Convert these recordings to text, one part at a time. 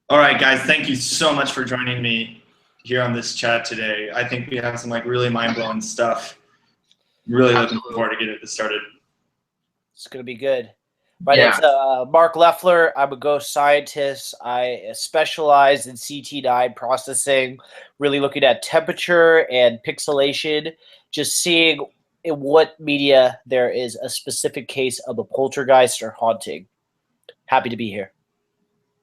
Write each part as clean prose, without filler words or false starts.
All right, guys, thank you so much for joining me here on this chat today. I think we have some really mind-blowing stuff. Really looking forward to getting this started. It's going to be good. My Yeah. name's Mark Leffler. I'm a ghost scientist. I specialize in CT dye processing, really looking at temperature and pixelation, just seeing in what media there is a specific case of a poltergeist or haunting. Happy to be here.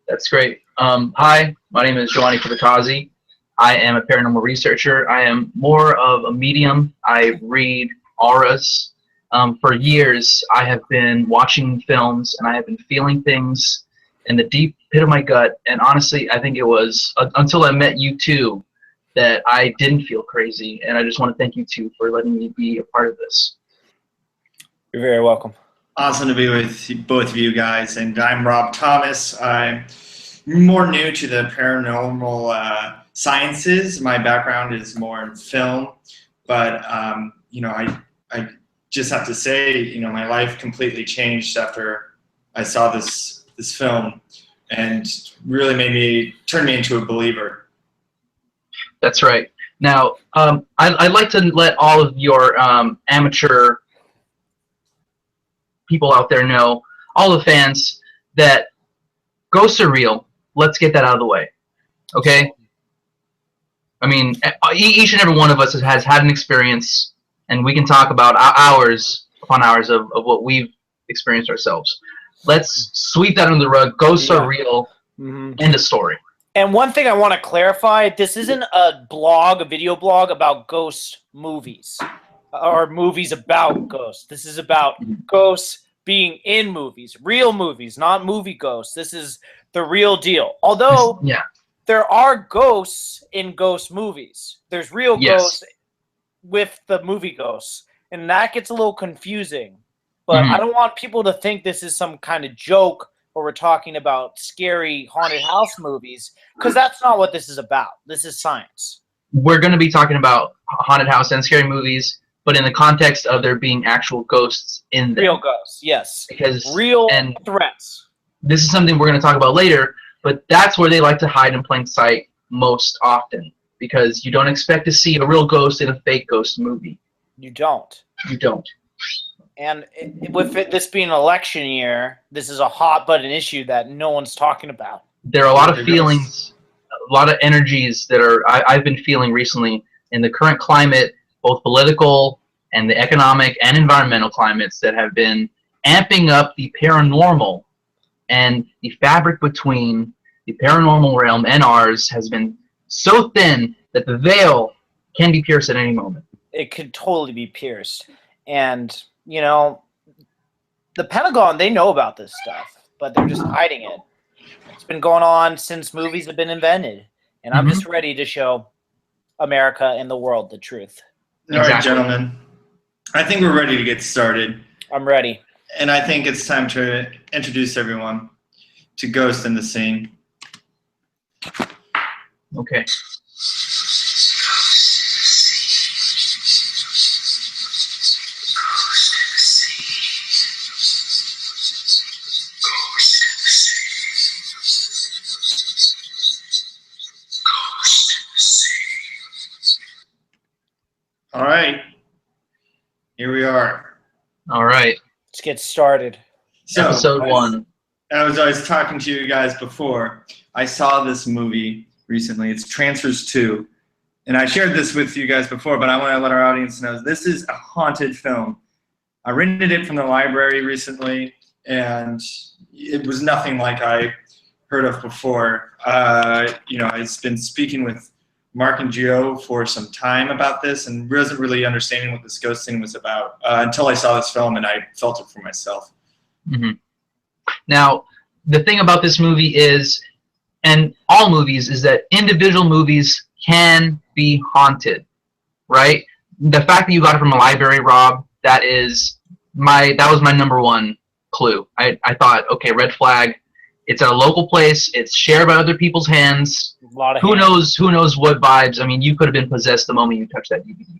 That's great. Hi, my name is Giovanni Fabikazi. I am a paranormal researcher. I am more of a medium. I read auras. For years, I have been watching films and I have been feeling things in the deep pit of my gut. And honestly, I think it was until I met you two that I didn't feel crazy. And I just want to thank you two for letting me be a part of this. You're very welcome. Awesome to be with both of you guys. And I'm Rob Thomas. I'm more new to the paranormal sciences. My background is more in film, but I just have to say, my life completely changed after I saw this film, and really turned me into a believer. That's right. Now, I'd like to let all of your amateur people out there know, all the fans, that ghosts are real. Let's get that out of the way, okay? I mean, each and every one of us has had an experience, and we can talk about hours upon hours of what we've experienced ourselves. Let's sweep that under the rug. Ghosts are real. End of story. And one thing I want to clarify, this isn't a video blog about ghost movies or movies about ghosts. This is about ghosts being in movies, real movies, not movie ghosts. This is the real deal. Although there are ghosts in ghost movies. There's real ghosts with the movie ghosts, and that gets a little confusing. But I don't want people to think this is some kind of joke or we're talking about scary haunted house movies, because that's not what this is about. This is science. We're going to be talking about haunted house and scary movies, but in the context of there being actual ghosts in them. Real ghosts, yes. Because real threats. This is something we're going to talk about later, but that's where they like to hide in plain sight most often, because you don't expect to see a real ghost in a fake ghost movie. You don't. You don't. And with this being an election year, this is a hot button issue that no one's talking about. There are a lot of feelings, a lot of energies that I've been feeling recently in the current climate, both political and the economic and environmental climates, that have been amping up the paranormal, and the fabric between the paranormal realm and ours has been so thin that the veil can be pierced at any moment. It could totally be pierced. And, the Pentagon, they know about this stuff, but they're just hiding it. It's been going on since movies have been invented. And I'm just ready to show America and the world the truth. All right, gentlemen. I think we're ready to get started. I'm ready. And I think it's time to introduce everyone to Ghost in the Scene. Okay. All right. Here we are. All right. Let's get started. So, Episode 1. I was talking to you guys before. I saw this movie recently. It's Trancers 2. And I shared this with you guys before, but I want to let our audience know this is a haunted film. I rented it from the library recently, and it was nothing like I heard of before. I've been speaking with Mark and Gio for some time about this and wasn't really understanding what this ghost thing was about until I saw this film and I felt it for myself. Now, the thing about this movie is, and all movies, is that individual movies can be haunted, right? The fact that you got it from a library, Rob, that was my number one clue. I thought, okay, red flag. It's at a local place. It's shared by other people's hands. Who knows what vibes? I mean, you could have been possessed the moment you touched that DVD.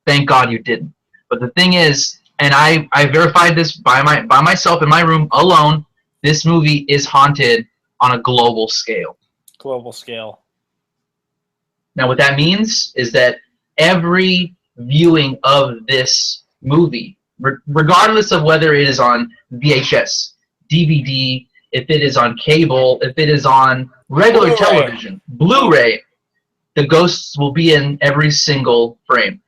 Thank God you didn't. But the thing is, and I verified this by myself in my room alone, this movie is haunted on a global scale. global scale. Now, what that means is that every viewing of this movie, regardless of whether it is on VHS, DVD, if it is on cable, if it is on regular Blu-ray. television, Blu-ray, the ghosts will be in every single frame.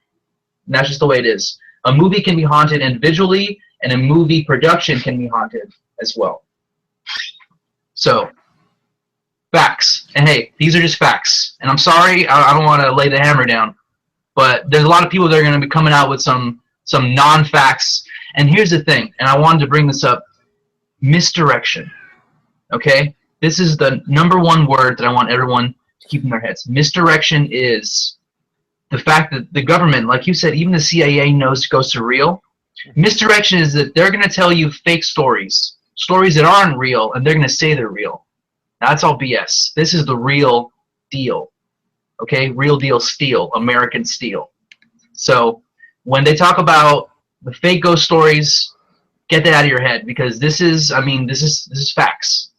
And that's just the way it is. A movie can be haunted individually, and a movie production can be haunted as well. So, facts. And hey, these are just facts. And I'm sorry, I don't want to lay the hammer down, but there's a lot of people that are going to be coming out with some non-facts. And here's the thing, and I wanted to bring this up, misdirection. Okay? This is the #1 word that I want everyone to keep in their heads. Misdirection is the fact that the government, like you said, even the CIA knows ghosts are real. Misdirection is that they're going to tell you fake stories that aren't real, and they're going to say they're real. That's all BS. This is the real deal. Okay? Real deal steel. American steel. So when they talk about the fake ghost stories, get that out of your head, because this is facts.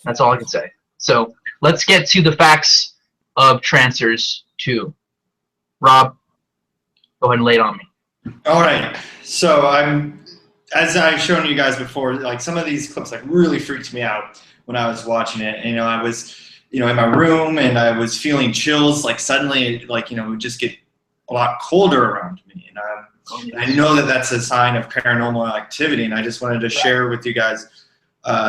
That's all I can say. So let's get to the facts of Trancers 2. Rob, go ahead and lay it on me. All right. So as I've shown you guys before, like some of these clips like really freaked me out when I was watching it. And, I was, in my room and I was feeling chills. Like suddenly, like, it would just get a lot colder around me. And I know that that's a sign of paranormal activity. And I just wanted to share with you guys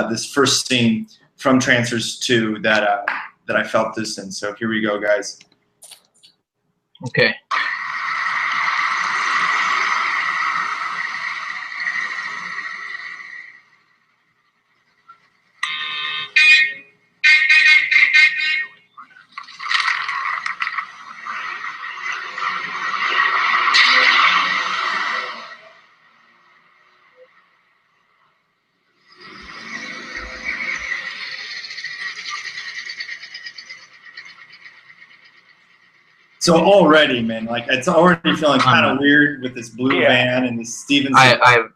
this first scene from Trancers 2 that I felt this in. So here we go, guys. Okay. So already, man, like it's already feeling kind of weird with this blue van and this Stevenson. I have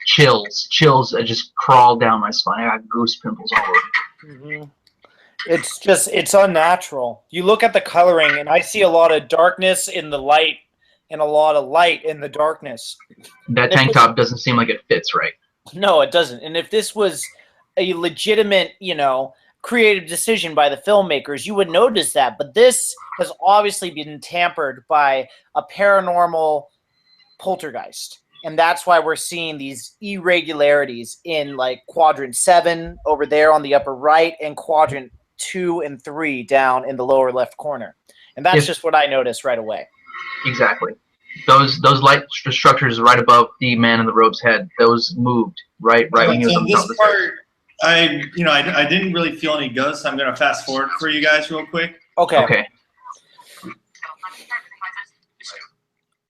chills that just crawl down my spine. I got goose pimples all over. Mm-hmm. It's unnatural. You look at the coloring, and I see a lot of darkness in the light and a lot of light in the darkness. That tank top doesn't seem like it fits right. No, it doesn't. And if this was a legitimate, creative decision by the filmmakers, you would notice that. But this has obviously been tampered by a paranormal poltergeist. And that's why we're seeing these irregularities in like quadrant 7 over there on the upper right and quadrant 2 and 3 down in the lower left corner. And that's just what I noticed right away. Exactly. Those light structures right above the man in the robe's head, those moved right when he was on the top of the stairs. I didn't really feel any ghosts. I'm going to fast forward for you guys real quick. Okay.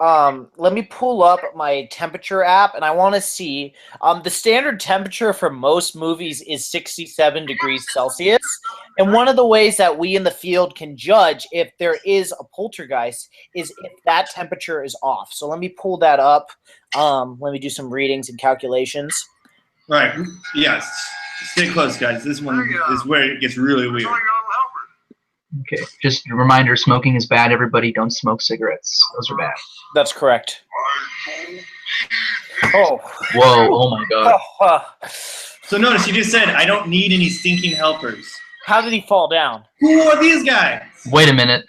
Let me pull up my temperature app, and I want to see the standard temperature for most movies is 67 degrees Celsius. And one of the ways that we in the field can judge if there is a poltergeist is if that temperature is off. So let me pull that up. Let me do some readings and calculations. Right. Yes. Stay close, guys. This one is where it gets really weird. Okay. Just a reminder, smoking is bad, everybody. Don't smoke cigarettes. Those are bad. That's correct. Oh. Whoa. Oh, my God. So notice you just said, I don't need any stinking helpers. How did he fall down? Who are these guys? Wait a minute.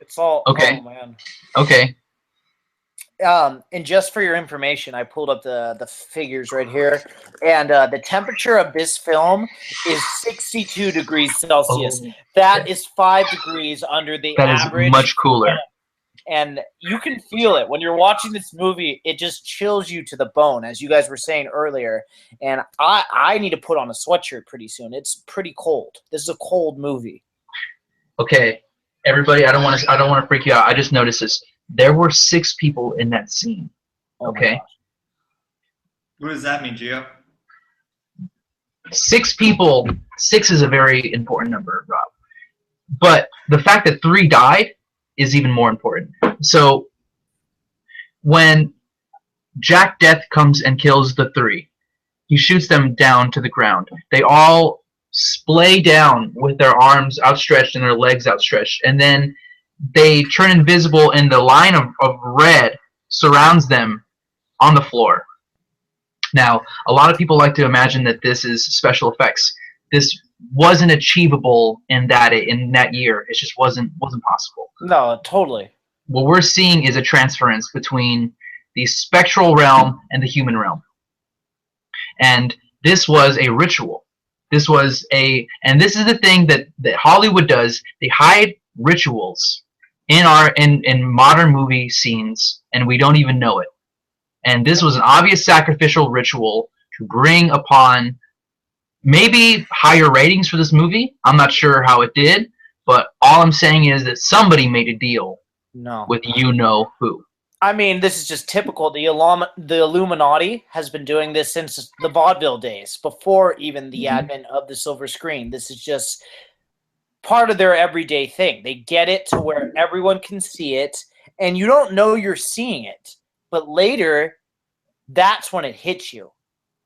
It's all... Okay. Oh, man. Okay. And just for your information, I pulled up the figures right here, and the temperature of this film is 62 degrees Celsius. Oh, that is 5 degrees under the average. That is much cooler. And you can feel it when you're watching this movie. It just chills you to the bone, as you guys were saying earlier. And I need to put on a sweatshirt pretty soon. It's pretty cold. This is a cold movie. Okay, everybody, I don't want to freak you out. I just noticed this. There were 6 people in that scene. Okay. What does that mean, Gio? 6 people. 6 is a very important number, Rob. But the fact that 3 died is even more important. So when Jack Death comes and kills the 3, he shoots them down to the ground. They all splay down with their arms outstretched and their legs outstretched, and then they turn invisible, and the line of red surrounds them on the floor. Now, a lot of people like to imagine that this is special effects. This wasn't achievable in that year. It just wasn't possible. No, totally. What we're seeing is a transference between the spectral realm and the human realm. And this was a ritual. And this is the thing that Hollywood does. They hide rituals in modern movie scenes, and we don't even know it. And this was an obvious sacrificial ritual to bring upon maybe higher ratings for this movie. I'm not sure how it did, but all I'm saying is that somebody made a deal with you-know-who. I mean, this is just typical. The Illuminati has been doing this since the vaudeville days, before even the advent of the silver screen. This is just part of their everyday thing. They get it to where everyone can see it, and you don't know you're seeing it. But later, that's when it hits you.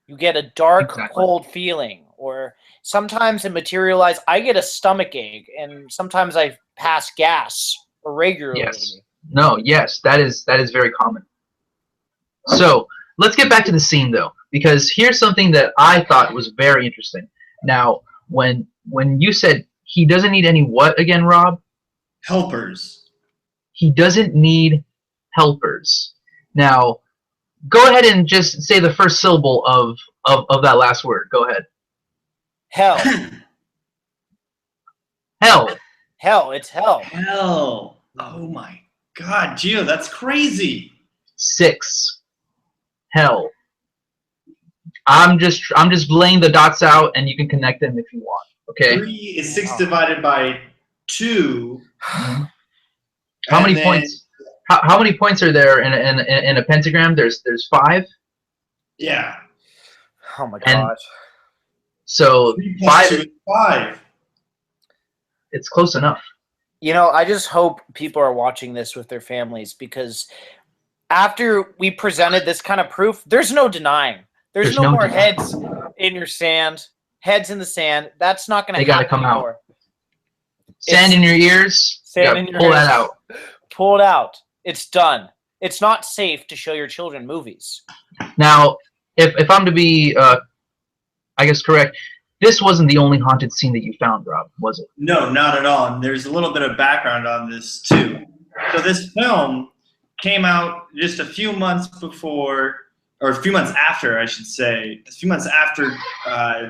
You get a dark, cold feeling, or sometimes it materializes. I get a stomach ache, and sometimes I pass gas regularly. Yes, that is very common. So let's get back to the scene, though, because here's something that I thought was very interesting. Now, when you said he doesn't need any what again, Rob? Helpers. He doesn't need helpers. Now, go ahead and just say the first syllable of that last word. Go ahead. Hell. Hell. Hell. It's hell. Hell. Oh my God, Gio, that's crazy. 6. Hell. I'm just laying the dots out, and you can connect them if you want. Okay. 3 is 6 divided by 2. How many points? How many points are there in a pentagram? There's 5. Yeah. Oh my gosh. So 5 is 5. It's close enough. You know, I just hope people are watching this with their families, because after we presented this kind of proof, there's no denying. There's no more denying. heads in your sand, heads in the sand. That's not going to happen. They got to come anymore. out. Sand in your ears. Sand in your pull ears. that out. Pull it out. It's done. It's not safe to show your children movies. Now, if I'm to be, I guess, correct, this wasn't the only haunted scene that you found, Rob, was it? No, not at all. And there's a little bit of background on this, too. So this film came out just a few months before, or a few months after, I should say, a few months after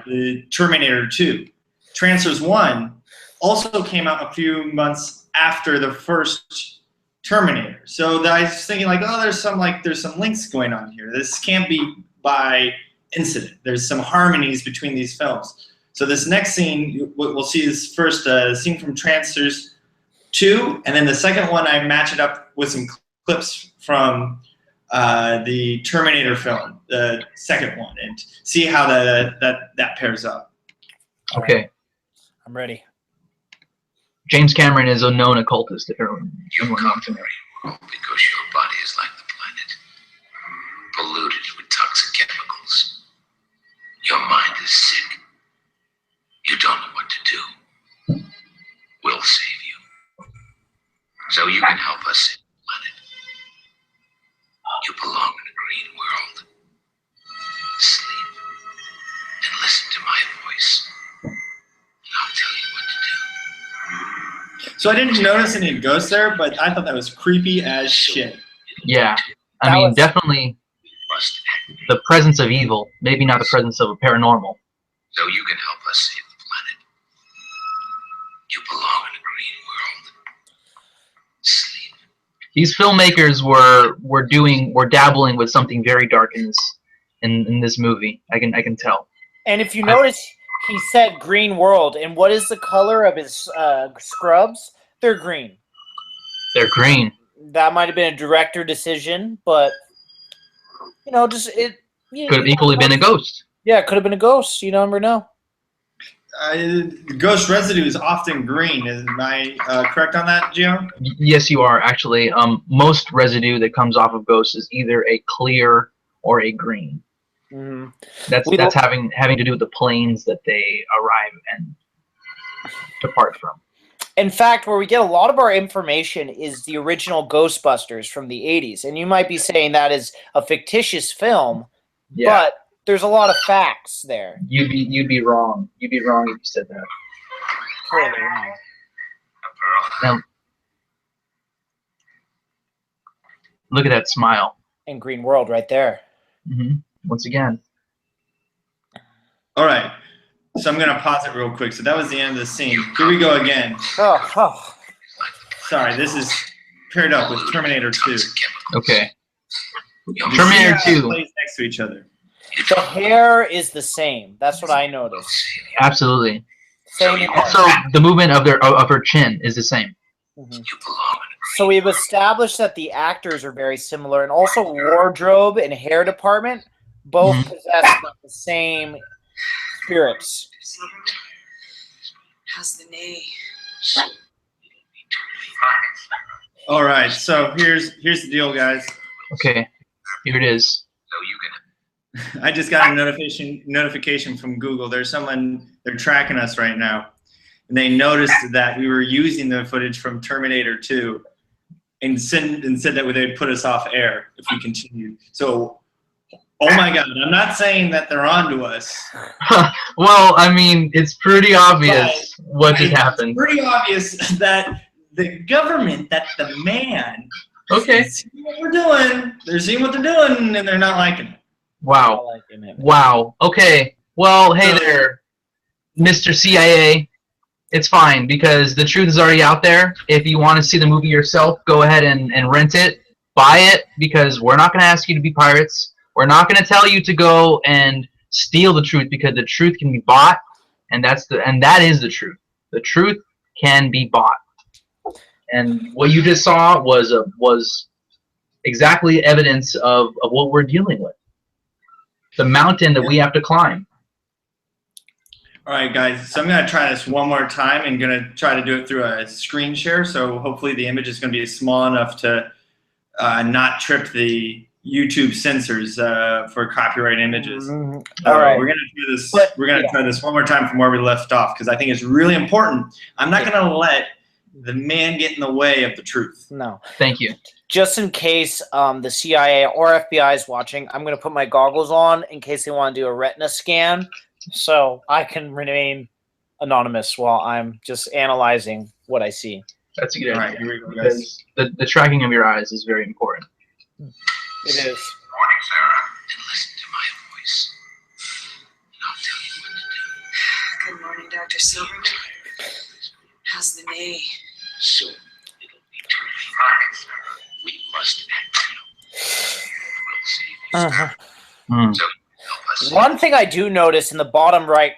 the Terminator 2. Trancers 1 also came out a few months after the first Terminator. So I was thinking, like, oh, there's some links going on here. This can't be by incident. There's some harmonies between these films. So this next scene, we'll see this first scene from Trancers 2, and then the second one I match it up with some clips from the Terminator film, the second one, and see how that pairs up. Okay. I'm ready. James Cameron is a known occultist. If everyone wants to know. Because your body is like the planet, polluted with toxic chemicals. Your mind is sick. You don't know what to do. We'll save you. So you can help us save the planet. You belong in a green world. Sleep and listen to my voice. And I'll tell you what to do. So I didn't notice any ghosts there, but I thought that was creepy as shit. Yeah. I mean, definitely the presence of evil, maybe not the presence of a paranormal. So you can help us save the planet. You belong in a green world. Sleep. These filmmakers were dabbling with something very dark in this movie. I can tell. And if you notice, he said green world. And what is the color of his scrubs? They're green. They're green. That might have been a director decision, but you know, just it could have equally been a ghost. Yeah, it could have been a ghost. You never know. Ghost residue is often green. Am I correct on that, Gio? Yes, you are actually. Most residue that comes off of ghosts is either a clear or a green. Mm-hmm. That's having to do with the planes that they arrive and depart from. In fact, where we get a lot of our information is the original Ghostbusters from the 80s. And you might be saying that is a fictitious film, but there's a lot of facts there. You'd be wrong. You'd be wrong if you said that. Totally wrong. Now, look at that smile. And Green World right there. Mm-hmm. Once again. All right. So I'm going to pause it real quick. So that was the end of the scene. Here we go again. Oh. Sorry, this is paired up with Terminator 2. Okay. You Terminator see how it 2. plays next to each other. The hair is the same. That's what I noticed. Absolutely. Same hair. Also, the movement of her chin is the same. Mm-hmm. So we've established that the actors are very similar, and also wardrobe and hair department both possess the same spirits. How's the knee? All right, so here's the deal, guys. Okay, here it is. I just got a notification from Google. There's someone, they're tracking us right now, and they noticed that we were using the footage from Terminator 2 and said that they'd put us off air if we continued. So, oh my God, I'm not saying that they're on to us. Well, I mean, it's pretty obvious what just happened. It's pretty obvious that the government, that the man, Okay. seeing what we're doing, they're seeing what they're doing, and they're not liking it. Wow. Wow. Okay. Well, hey there, Mr. CIA. It's fine because the truth is already out there. If you want to see the movie yourself, go ahead and rent it, buy it, because we're not going to ask you to be pirates. We're not going to tell you to go and steal the truth, because the truth can be bought, and that is the truth. The truth can be bought. And what you just saw was exactly evidence of what we're dealing with. The mountain that we have to climb. All right, guys, so I'm going to try this one more time and going to try to do it through a screen share. So hopefully the image is going to be small enough to not trip the YouTube censors for copyright images. All right. We're going to do this. We're going to try this one more time from where we left off, because I think it's really important. I'm not going to let the man get in the way of the truth. No. Thank you. Just in case the CIA or FBI is watching, I'm going to put my goggles on in case they want to do a retina scan, so I can remain anonymous while I'm just analyzing what I see. That's a good idea. All right, here we go, guys. Because the tracking of your eyes is very important. It is. Morning, Sarah. And listen to my voice. And I'll tell you what to do. Good morning, Dr. Silverman. How's the knee? Soon it'll be too fine, Sarah. We must act now. We'll save you. So help us. One thing I do notice in the bottom right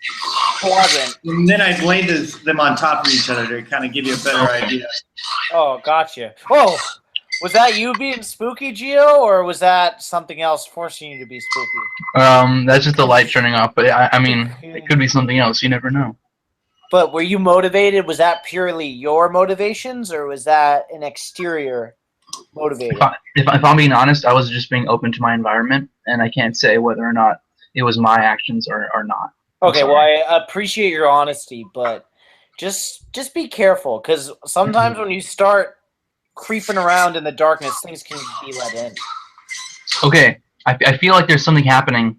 You belong. quadrant. And then I laid them on top of each other to kind of give you a better idea. Oh, gotcha. Oh, was that you being spooky, Gio, or was that something else forcing you to be spooky? That's just the light turning off, but I mean, it could be something else. You never know. But were you motivated? Was that purely your motivations, or was that an exterior motivator? If I'm being honest, I was just being open to my environment, and I can't say whether or not it was my actions or not. Okay, well, I appreciate your honesty, but just be careful, because sometimes when you start creeping around in the darkness, things can be let in. Okay, I feel like there's something happening,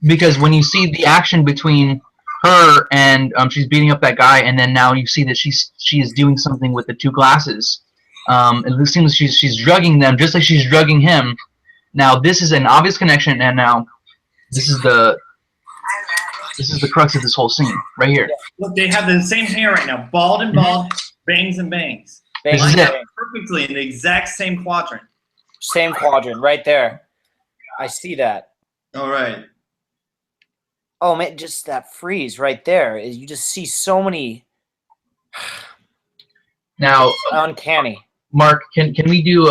because when you see the action between her and she's beating up that guy, and then now you see that she is doing something with the two glasses. It seems she's drugging them just like she's drugging him. Now this is an obvious connection, and now this is the crux of this whole scene right here. Look, they have the same hair right now, bald and bald, bangs and bangs. This is it. Perfectly in the exact same quadrant. Same quadrant, right there. I see that. All right. Oh man, just that freeze right there. You just see so many. Now, Uncanny. Mark, can we do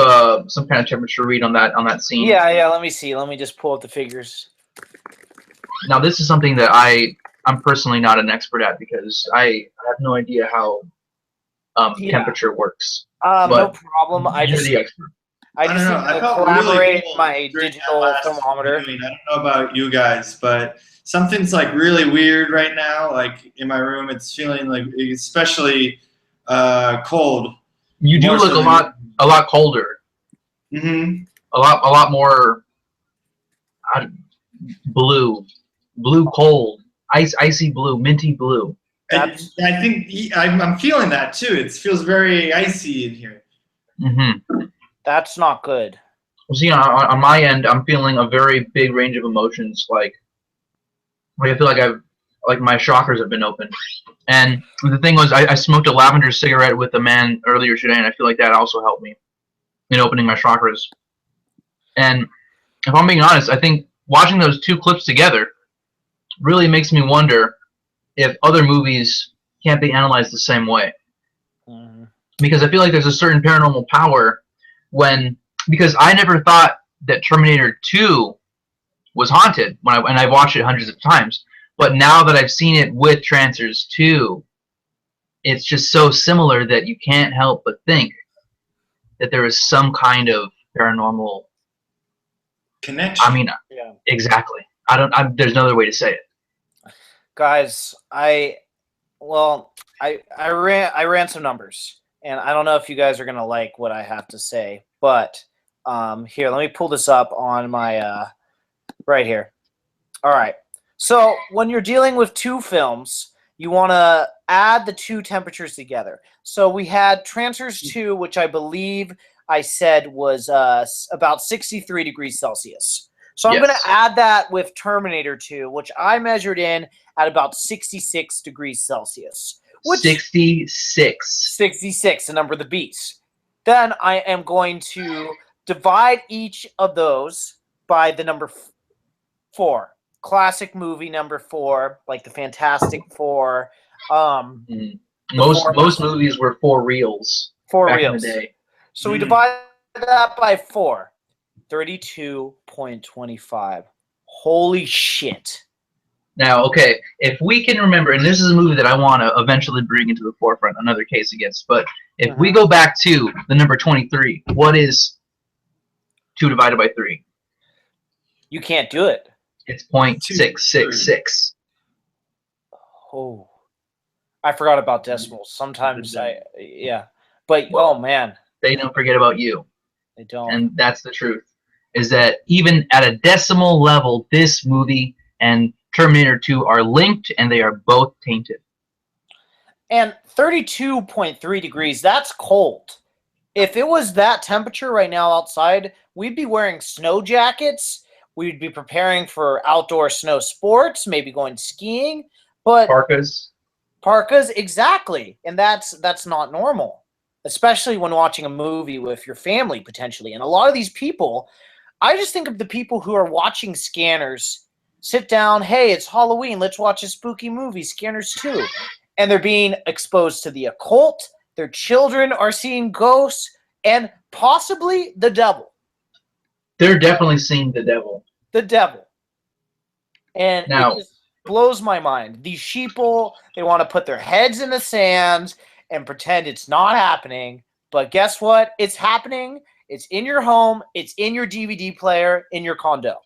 some kind of temperature read on that scene? Yeah. Let me see. Let me just pull up the figures. Now, this is something that I'm personally not an expert at, because I have no idea how temperature works. No problem. You're the expert. I don't just know. need I to felt collaborate really cool my during that digital last thermometer. viewing. I don't know about you guys, but something's like really weird right now. Like in my room, it's feeling like especially cold. You do More look so a lot colder, Mm-hmm. a lot more blue, cold, icy blue, minty blue. That's I think I'm feeling that too. It feels very icy in here. that's not good. Well, see, on my end, I'm feeling a very big range of emotions. Like I feel like my chakras have been opened. And the thing was, I smoked a lavender cigarette with a man earlier today, and I feel like that also helped me in opening my chakras. And if I'm being honest, I think watching those two clips together really makes me wonder if other movies can't be analyzed the same way. Because I feel like there's a certain paranormal power because I never thought that Terminator 2 was haunted and I've watched it hundreds of times. But now that I've seen it with Trancers 2, it's just so similar that you can't help but think that there is some kind of paranormal connection. I mean, Yeah. exactly. There's no other way to say it. Guys, I ran some numbers, and I don't know if you guys are gonna like what I have to say, but here, let me pull this up on my right here. All right. So when you're dealing with two films, you want to add the two temperatures together. So we had Trancers 2, which I believe I said was about 63 degrees Celsius. So I'm going to add that with Terminator 2, which I measured in at about 66 degrees Celsius. 66. 66, the number of the beast. Then I am going to divide each of those by the number 4. Classic movie number 4, like the Fantastic Four. Most movies were 4 reels. 4 back reels. In the day. So we divide that by 4. 32.25. Holy shit. Now, okay, if we can remember, and this is a movie that I want to eventually bring into the forefront, another case against, but if we go back to the number 23, what is 2 divided by 3? You can't do it. It's 0.666. Oh. I forgot about decimals. Sometimes But, oh, man. They don't forget about you. They don't. And that's the truth. Is that even at a decimal level, this movie and Terminator 2 are linked, and they are both tainted. And 32.3 degrees, that's cold. If it was that temperature right now outside, we'd be wearing snow jackets. We'd be preparing for outdoor snow sports, maybe going skiing. But Parkas, exactly. And that's not normal, especially when watching a movie with your family, potentially. And a lot of these people, I just think of the people who are watching Scanners, sit down, hey, it's Halloween, let's watch a spooky movie, Scanners 2. And they're being exposed to the occult. Their children are seeing ghosts and possibly the devil. They're definitely seeing the devil. The devil. And now, it just blows my mind. These sheeple, they want to put their heads in the sand and pretend it's not happening. But guess what? It's happening. It's in your home. It's in your DVD player, in your condo.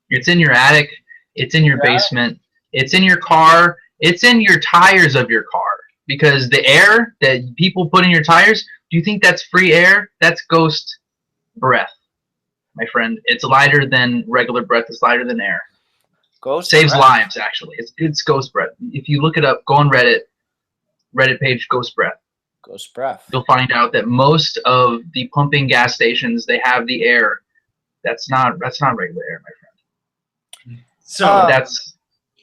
It's in your attic. It's in your basement. It's in your car. It's in your tires of your car. Because the air that people put in your tires, do you think that's free air? That's ghost breath, my friend. It's lighter than regular breath. It's lighter than air. Ghost saves breath. lives, actually. It's ghost breath. If you look it up, go on Reddit page, ghost breath. Ghost breath. You'll find out that most of the pumping gas stations, they have the air. That's not regular air, my friend. So that's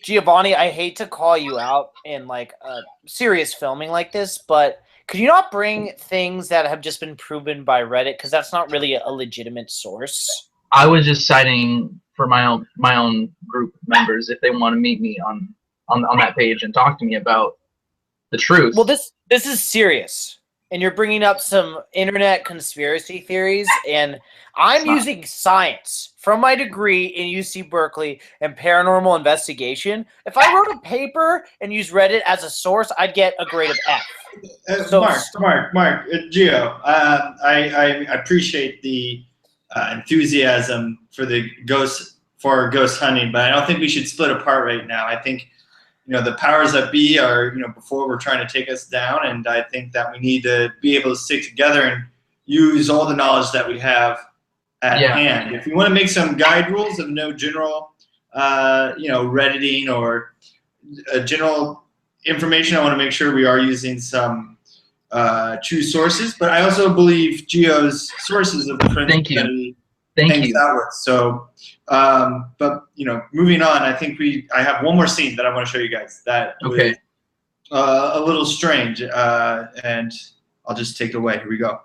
Giovanni, I hate to call you out in like a serious filming like this, but could you not bring things that have just been proven by Reddit? Because that's not really a legitimate source. I was just citing for my own group members if they want to meet me on that page and talk to me about the truth. Well, this is serious. and you're bringing up some internet conspiracy theories, and I'm using science from my degree in UC Berkeley and paranormal investigation. If I wrote a paper and used Reddit as a source, I'd get a grade of F. Mark, Gio, I appreciate the enthusiasm for ghost hunting, but I don't think we should split apart right now. I think the powers that be are before we're trying to take us down, and I think that we need to be able to stick together and use all the knowledge that we have at hand. If you want to make some guide rules of no general, Redditing or general information, I want to make sure we are using some true sources. But I also believe Gio's sources of the credibility hangs out with. So, but moving on, I think I have one more scene that I want to show you guys that was a little strange, and I'll just take it away. Here we go.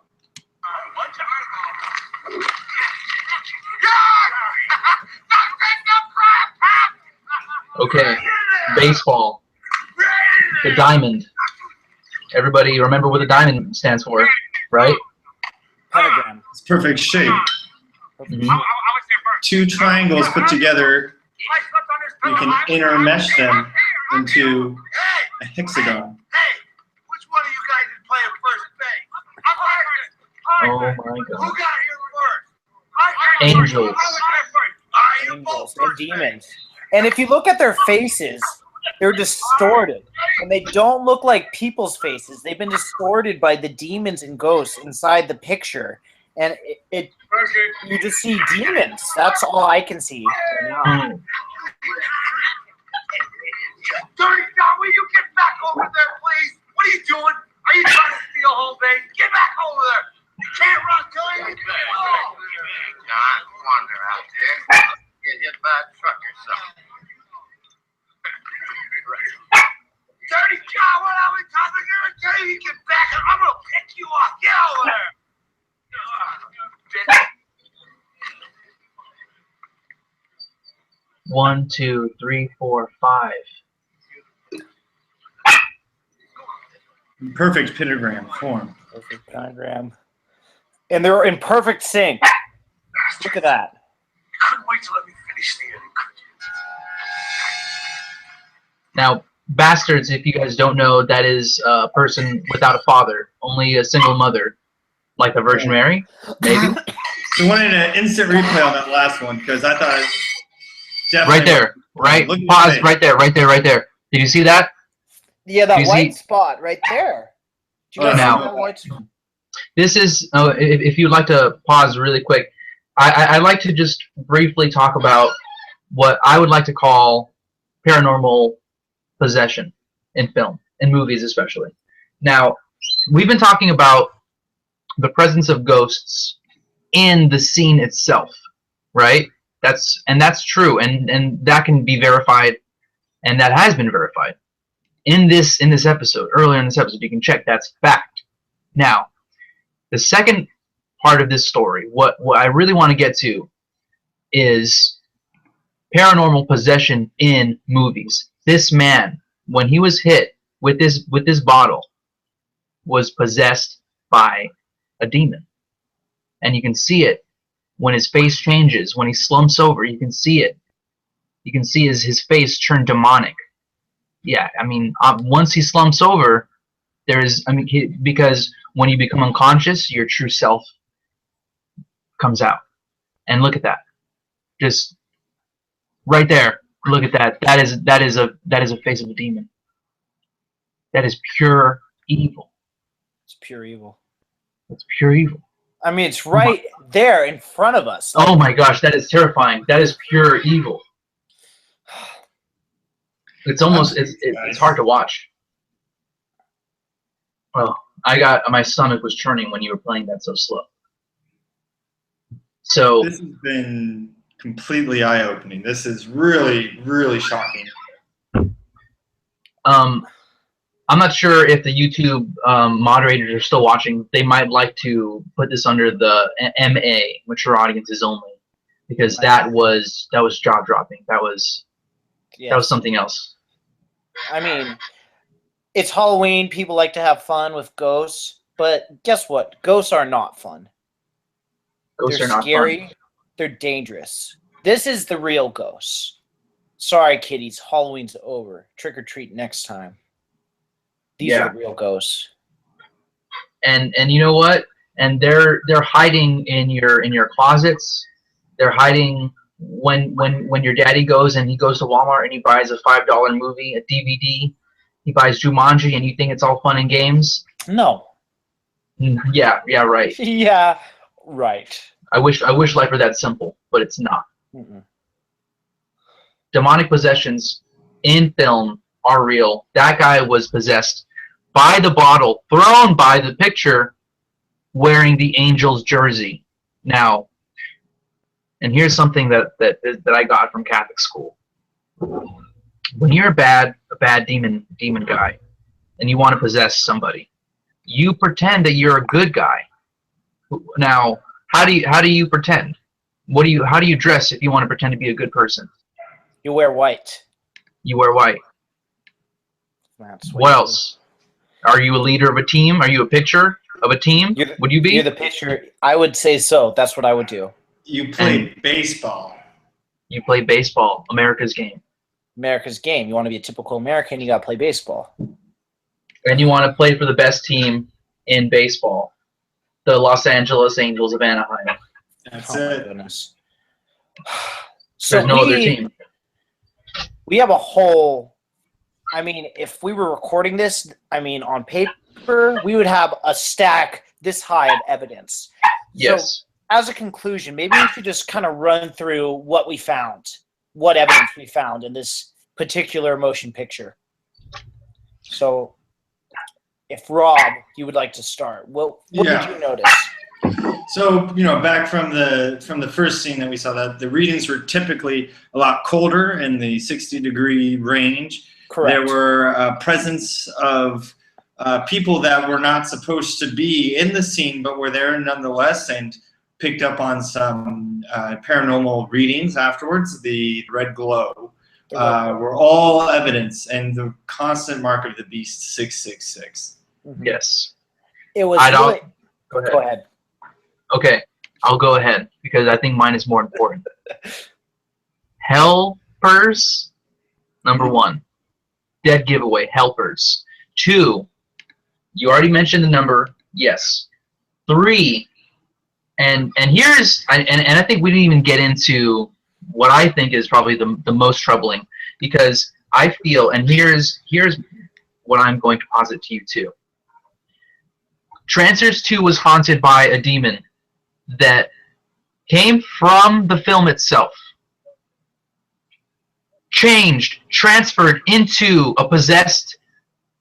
Okay, baseball, the diamond. Everybody remember what the diamond stands for, right? Pentagram. It's perfect shape. Mm-hmm. Two triangles put together, you can intermesh them into a hexagon. Hey, which one of you guys is playing first base? Oh my Who God. got here first? Angels. Angels and demons. And if you look at their faces, they're distorted. And they don't look like people's faces. They've been distorted by the demons and ghosts inside the picture. And you just see demons. That's all I can see. Mm. Dirty John, will you get back over there, please? What are you doing? Are you trying to steal home base? Get back over there. You can't run, Tony. John, wander out there. Get hit by a truck or something. Dirty John, what are we talking about? Tell you get back. I'm going to pick you up. Get over there. One, two, three, four, five. Perfect pentagram form. Perfect pentagram. And they're in perfect sync. Look at that. You couldn't wait to let me finish the ending, could you? Now, bastards, if you guys don't know, that is a person without a father, only a single mother, like the Virgin Mary, maybe. So I wanted an instant replay on that last one because I thought definitely Right there, right? Look at Pause. the Right there, right there, right there. Did you see that? Yeah, that You white see- spot right there. Do you Oh, guys now- see that white spot? This is, if you'd like to pause really quick, I'd like to just briefly talk about what I would like to call paranormal possession in film, in movies especially. Now, we've been talking about the presence of ghosts in the scene itself, right? That's true, and that can be verified, and that has been verified in this episode. Earlier in this episode, you can check that's fact. Now, the second part of this story, what I really want to get to, is paranormal possession in movies. This man, when he was hit with this bottle, was possessed by a demon, and you can see it when his face changes. When he slumps over, you can see it. You can see his face turn demonic. Yeah, I mean, once he slumps over, because when you become unconscious, your true self comes out. And look at that, just right there. Look at that. That is a face of a demon. That is pure evil. It's pure evil. It's pure evil. I mean, it's right there in front of us. Oh my gosh, that is terrifying. That is pure evil. It's almost it's hard to watch. Well, my stomach was churning when you were playing that so slow. So This has been completely eye-opening. This is really, really shocking. I'm not sure if the YouTube moderators are still watching. They might like to put this under the MA, mature audiences only, because that was jaw-dropping. That was something else. I mean, it's Halloween. People like to have fun with ghosts. But guess what? Ghosts are not fun. Ghosts They're are not scary. fun. They're dangerous. This is the real ghosts. Sorry, kiddies. Halloween's over. Trick or treat next time. These are the real ghosts. And you know what? And they're hiding in your closets. They're hiding when your daddy goes and he goes to Walmart and he buys a $5 movie, a DVD. He buys Jumanji, and you think it's all fun and games. No. Yeah, right. Yeah, right. I wish life were that simple, but it's not. Mm-mm. Demonic possessions in film are real. That guy was possessed by the bottle thrown by the picture wearing the Angels jersey. Now, and here's something that I got from Catholic school. When you're a bad demon guy and you want to possess somebody, you pretend that you're a good guy. Now, how do you pretend? How do you dress if you want to pretend to be a good person? You wear white. You wear white. That's What else? Are you a leader of a team? Are you a pitcher of a team? Would you be? You're the pitcher. I would say so. That's what I would do. You play baseball. You play baseball, America's game. America's game. You want to be a typical American, you got to play baseball. And you want to play for the best team in baseball, the Los Angeles Angels of Anaheim. That's Oh it. my goodness. So There's no other team. We have a whole. I mean, if we were recording this, on paper, we would have a stack this high of evidence. Yes. So, as a conclusion, maybe we should just kind of run through what we found, what evidence we found in this particular motion picture. So, if Rob, you would like to start, what did you notice? So, back from the first scene that we saw, that the readings were typically a lot colder in the 60-degree range. Correct. There were presence of people that were not supposed to be in the scene, but were there nonetheless, and picked up on some paranormal readings afterwards. The red glow were all evidence, and the constant mark of the beast, 666. Mm-hmm. Yes. It was. Go ahead. Okay, I'll go ahead because I think mine is more important. Helpers, number 1. Dead giveaway, helpers. 2, you already mentioned the number. Yes. 3, and here's and I think we didn't even get into what I think is probably the most troubling, because I feel, and here's what I'm going to posit to you too. Trancers 2 was haunted by a demon that came from the film itself, transferred into a possessed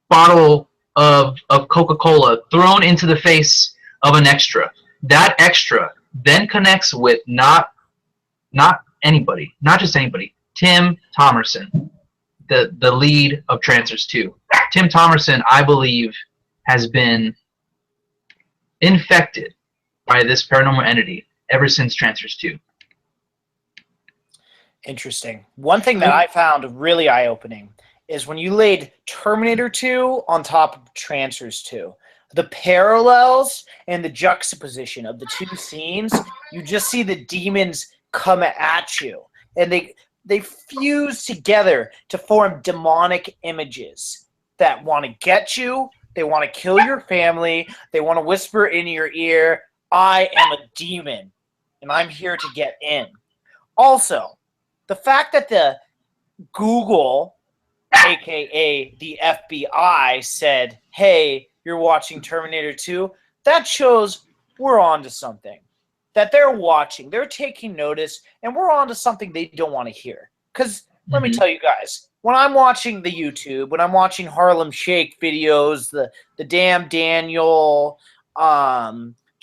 bottle of Coca-Cola, thrown into the face of an extra. That extra then connects with not anybody, not just anybody, Tim Thomerson, the lead of Trancers 2. Tim Thomerson, I believe, has been infected by this paranormal entity ever since Trancers 2. Interesting. One thing that I found really eye-opening is when you laid Terminator 2 on top of Trancers 2. The parallels and the juxtaposition of the two scenes, you just see the demons come at you. And they fuse together to form demonic images that want to get you. They want to kill your family. They want to whisper in your ear, I am a demon, and I'm here to get in. Also, the fact that the Google, a.k.a. the FBI, said, hey, you're watching Terminator 2, that shows we're on to something. That they're watching, they're taking notice, and we're on to something they don't want to hear. Because let me tell you guys, when I'm watching the YouTube, when I'm watching Harlem Shake videos, the Damn Daniel,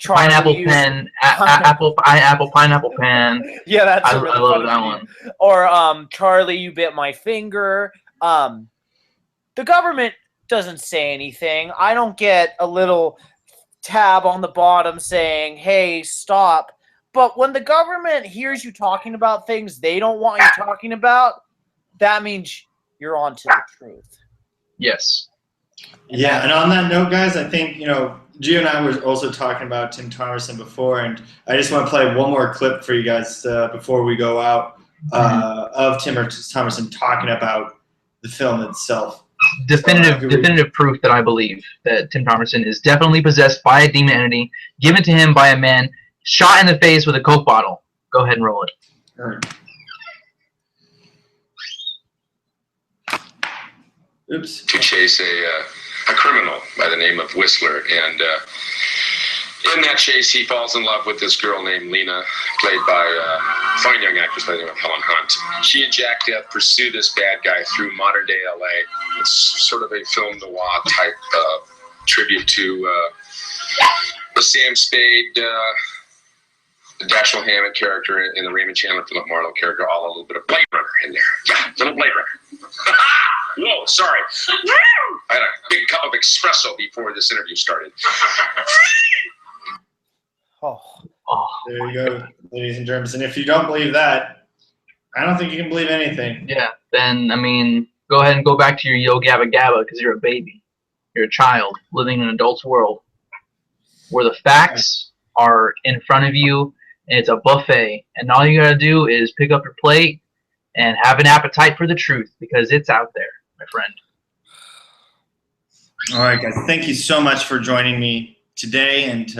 Pineapple pen, apple pineapple pen. Yeah, that's I really love funny that one. one. Or Charlie, you bit my finger. The government doesn't say anything. I don't get a little tab on the bottom saying, hey, stop. But when the government hears you talking about things they don't want you talking about, that means you're on to the truth. Yes. Yeah, and on that note, guys, I think, Gio and I were also talking about Tim Thomerson before, and I just want to play one more clip for you guys before we go out of Tim Thomerson talking about the film itself. Definitive proof that I believe that Tim Thomerson is definitely possessed by a demon entity given to him by a man shot in the face with a Coke bottle. Go ahead and roll it. All right. Oops. To chase a criminal by the name of Whistler, and in that chase, he falls in love with this girl named Lena, played by a fine young actress by the name of Helen Hunt. She and Jack Death pursue this bad guy through modern-day LA. It's sort of a film noir type tribute to the Sam Spade, the Dashiell Hammett character, and the Raymond Chandler Philip Marlowe character, all a little bit of Blade Runner in there. Yeah, little Blade Runner. Whoa, sorry. I had a big cup of espresso before this interview started. Oh. There you go, ladies and germs. And if you don't believe that, I don't think you can believe anything. Yeah, then, I mean, go ahead and go back to your Yo Gabba Gabba because you're a baby. You're a child living in an adult's world where the facts are in front of you and it's a buffet. And all you got to do is pick up your plate and have an appetite for the truth because it's out there, my friend. All right, guys. Thank you so much for joining me today and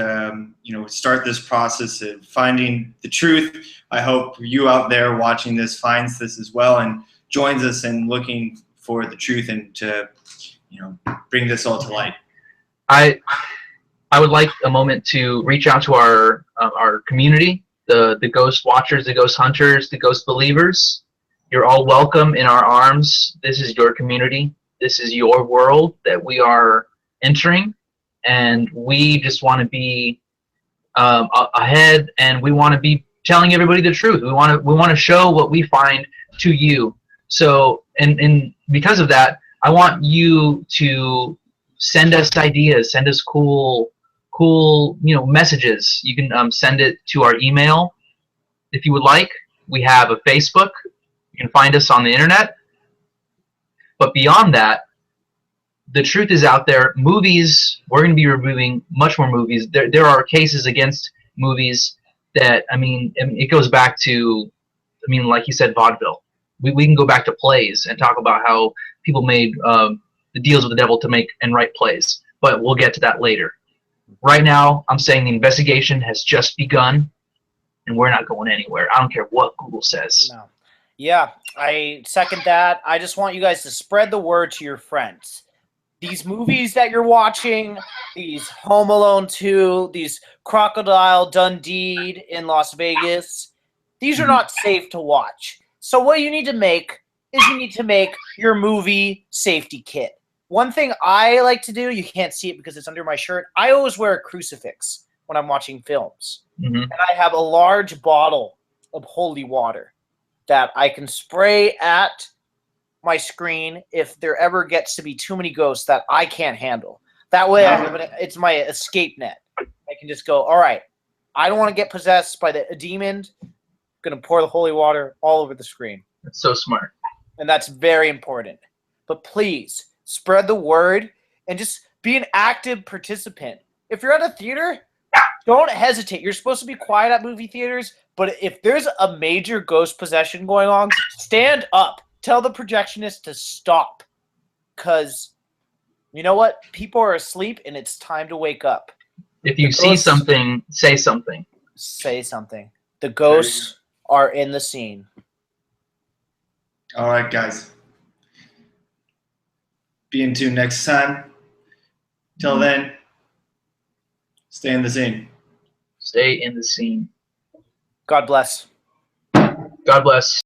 start this process of finding the truth. I hope you out there watching this finds this as well and joins us in looking for the truth and to bring this all to light. I would like a moment to reach out to our community, the ghost watchers, the ghost hunters, the ghost believers. You're all welcome in our arms. This is your community. This is your world that we are entering, and we just want to be ahead, and we want to be telling everybody the truth. We want to show what we find to you. So, and because of that, I want you to send us ideas, send us cool messages. You can send it to our email if you would like. We have a Facebook. You can find us on the internet. But beyond that, the truth is out there. Movies, we're going to be reviewing much more movies. There are cases against movies that, it goes back to, like you said, vaudeville. We can go back to plays and talk about how people made the deals with the devil to make and write plays. But we'll get to that later. Right now, I'm saying the investigation has just begun, and we're not going anywhere. I don't care what Google says. No. Yeah, I second that. I just want you guys to spread the word to your friends. These movies that you're watching, these Home Alone 2, these Crocodile Dundee in Las Vegas, these are not safe to watch. So what you need to make is you need to make your movie safety kit. One thing I like to do, you can't see it because it's under my shirt, I always wear a crucifix when I'm watching films. Mm-hmm. And I have a large bottle of holy water that I can spray at my screen if there ever gets to be too many ghosts that I can't handle. That way it's my escape net. I can just go, all right, I don't want to get possessed by a demon. I'm going to pour the holy water all over the screen. That's so smart. And that's very important. But please, spread the word and just be an active participant. If you're at a theater, don't hesitate. You're supposed to be quiet at movie theaters, but if there's a major ghost possession going on, stand up. Tell the projectionist to stop. Because you know what? People are asleep and it's time to wake up. If you see something, say something. Say something. The ghosts are in the scene. All right, guys. Be in tune next time. Till then, stay in the scene. Stay in the scene. God bless. God bless.